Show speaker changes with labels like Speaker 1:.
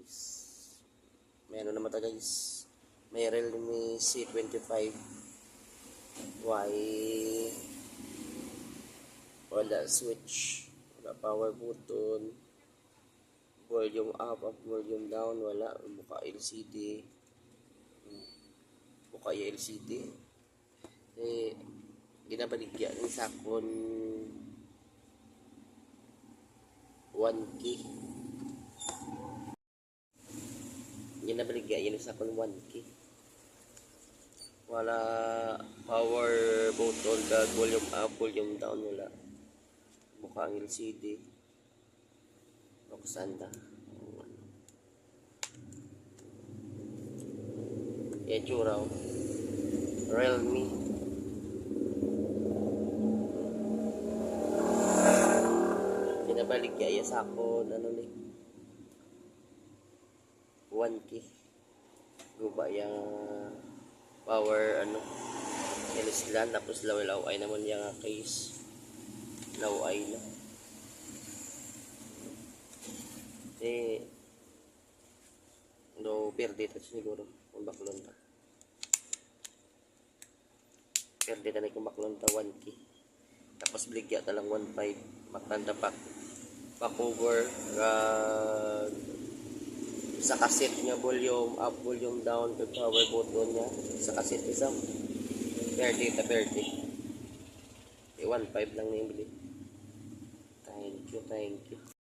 Speaker 1: guys. May ano naman ta guys. May Realme C25. Why wala switch, wala power button, volume up, volume down, wala. Buka LCD, buka yung LCD. Ginabaligyan ng sakon 1K. Ginabaligyan yung sakon 1K. Wala power button, kag volume up, volume down, wala. Buka ang LCD. Buksan ta. Yan tsura. Realme. Binabaligya iya sa ako ano ni 1K. Guba yung power ano LSLAN, tapos law ay naman yung case law ay na no perde ta siguro kung baklon ta, perde ta na kung baklon ta 1K. Tapos bligya ta lang 1.5 makanta pa cover sa cassette niya, volume up, volume down, kag power button niya sa cassette isang perde 1.5 lang na yung bili. Thank you.